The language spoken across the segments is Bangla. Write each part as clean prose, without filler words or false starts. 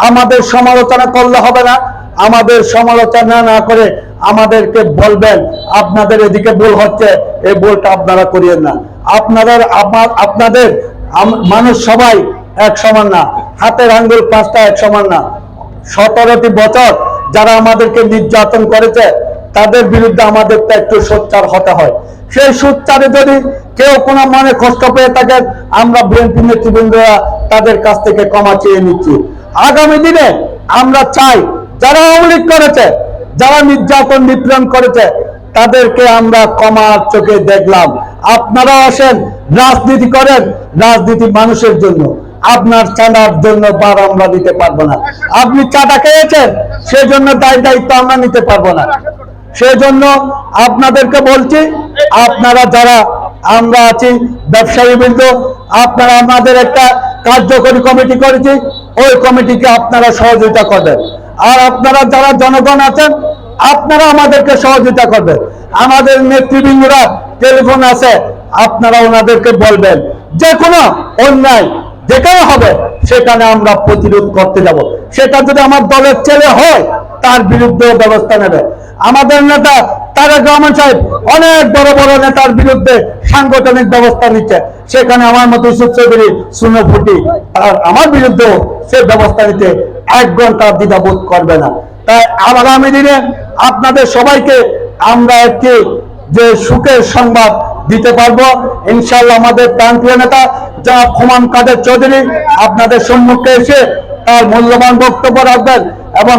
আমাদের সমালোচনা করলে হবে না। আমাদের সমালোচনা না করে আমাদেরকে বলবেন আপনাদের এদিকে ভুল হচ্ছে, এই ভুলটা আপনারা করিয়েন না। আপনাদের মানুষ সবাই এক সমান না, হাতের আঙ্গুল পাঁচটা এক সমান না। 17টি বছর যারা আমাদেরকে নির্যাতন করেছে তাদের বিরুদ্ধে আমাদেরটা একটু সোচ্চার হতে হয়। সেই সোচ্চারে যদি কেউ কোনো মনে কষ্ট পেয়ে থাকেন, আমরা বিএনপি নেতৃবৃন্দরা তাদের কাছ থেকে ক্ষমা চেয়ে নিচ্ছি। আগামী দিনে আমরা চাই যারা আওয়ামী লীগ করেছে, যারা নির্যাতন নিপীড়ন করেছে, তাদেরকে আমরা ক্ষমার চোখে দেখলাম। আপনারা আসেন, রাজনীতি করেন, রাজনীতি মানুষের জন্য, আপনার চাঁদার জন্য বার আমরা নিতে পারবো না। আপনি চাঁদা খেয়েছেন, সেজন্য দায়িত্ব আমরা নিতে পারবো না। সেজন্য আপনাদেরকে বলছি, আপনারা যারা আমরা আছি ব্যবসায়ী বৃন্দ, আপনারা আমাদের একটা কার্যকরী কমিটি করেছি, ওই কমিটিকে আপনারা সহযোগিতা করবেন। আর আপনারা যারা জনগণ আছেন, আপনারা আমাদেরকে সহযোগিতা করবেন। আমাদের নেতৃবৃন্দরা টেলিফোন আছে, আপনারা ওনাদেরকে বলবেন যে কোনো অন্যায় যেখানে হবে সেখানে আমরা প্রতিরোধ করতে যাব। সেটা যদি আমার দলের ছেলে হয় তার বিরুদ্ধে ব্যবস্থা নেবে। আমাদের নেতা তারেক রহমান সাহেব অনেক বড় বড় নেতার বিরুদ্ধে সাংগঠনিক ব্যবস্থা নিচ্ছে, সেখানে আমার মতো ইউসুফ চৌধুরী সুনফুটি আর আমার বিরুদ্ধেও সে ব্যবস্থা নিতে 1 ঘন্টা দ্বিধাবোধ করবে না। তাই আগামী দিনে আপনাদের সবাইকে আমরা একটি যে সুখের সংবাদ দিতে পারবো ইনশাআল্লাহ। আমাদের প্রান্তীয় নেতা জনাব হুমায়ুন কাদের চৌধুরী আপনাদের সম্মুখে এসে তার মূল্যবান বক্তব্য রাখবেন, এবং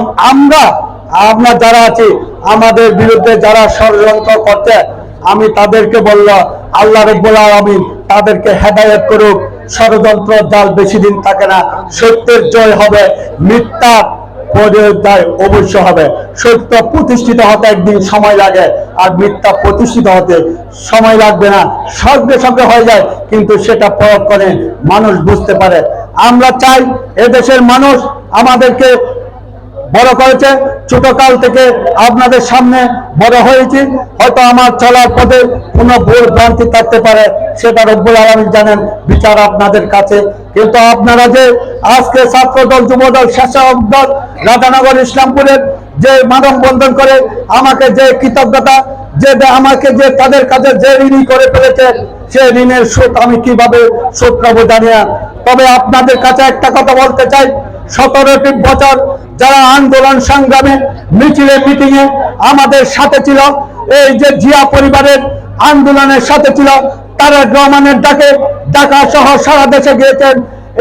আমরা যারা আছি আমাদের বিরুদ্ধে যারা ষড়যন্ত্র করছে, আমি তাদেরকে বললাম আল্লাহ রাব্বুল আলামিন তাদেরকে হেদায়েত করুক। ষড়যন্ত্র জাল বেশি দিন থাকে না, সত্যের জয় হবে, মিথ্যা পরাজয় অবশ্য হবে। সত্য প্রতিষ্ঠিত হতে একদিন সময় লাগে, আর মিথ্যা প্রতিষ্ঠিত হতে সময় লাগবে না, সঙ্গে সঙ্গে হয়ে যায়, কিন্তু সেটা প্রয়োগ করে মানুষ বুঝতে পারে। আমরা চাই এদেশের মানুষ আমাদেরকে বড় করেছে, ছোটকাল থেকে আপনাদের সামনে বড় হয়েছি। হয়তো আমার চলার পথে কোনো ভুল ভ্রান্তি থাকতে পারে, সেটা রব্বুল আলামিন জানেন, বিচার আপনাদের কাছে। কিন্তু আপনারা যে আজকে ছাত্রদল, যুবদল, স্বেচ্ছাসেবক দল, রাধানগর, ইসলামপুরের যে মানববন্ধন করে আমাকে যে কৃতজ্ঞতা, যে আমাকে যে তাদের কাছে যে ঋণী করে ফেলেছে, সে ঋণের সুদ আমি কিভাবে শোধ করবো জানি না। তবে আপনাদের কাছে একটা কথা বলতে চাই, 17টি বছর যারা আন্দোলন সংগ্রামে মিছিলে মিটিংয়ে আমাদের সাথে ছিল, এই যে জিয়া পরিবারের আন্দোলনের সাথে ছিল, তারেক রহমানের ডাকে ঢাকা সহ সারা দেশে গিয়েছেন,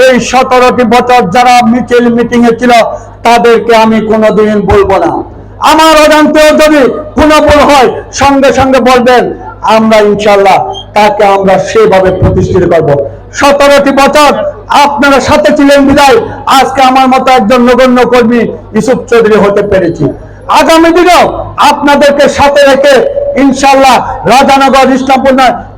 এই 17টি বছর যারা মিছিল মিটিংয়ে ছিল তাদেরকে আমি কোনোদিন বলবো না। আমার অজান্তেও যদি কোনো ভুল হয় সঙ্গে সঙ্গে বলবেন, আমরা ইনশাআল্লাহ তাকে আমরা সেভাবে প্রতিষ্ঠিত করব। 17টি বছর আপনারা সাথে ছিলেন বিদায় আজকে আমার মতো একজন নগণ্য কর্মী ইউসুফ চৌধুরী হতে পেরেছি। আগামী দিনেও আপনাদেরকে সাথে রেখে ইনশাআল্লাহ রাধানগর, ইসলামপুর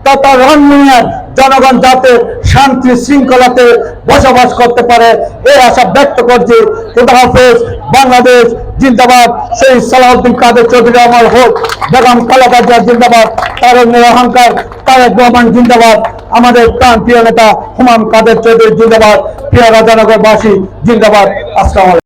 তথা রংপুরের জনগণ যাতে শান্তি শৃঙ্খলাতে বসবাস করতে পারে এই আশা ব্যক্ত করছি। খুদা হাফেজ। বাংলাদেশ জিন্দাবাদ। শহীদ সালাউদ্দিন কাদের চৌধুরী অমর হোক। বেগম খালেদা জিয়া জিন্দাবাদ। তারুণ্যের অহংকার তারেক রহমান জিন্দাবাদ। আমাদের প্রান্তীয় নেতা হুমায়ুন কাদের চৌধুরী জিন্দাবাদ। প্রিয় রাধানগরবাসী জিন্দাবাদ। আসসালামু আলাইকুম।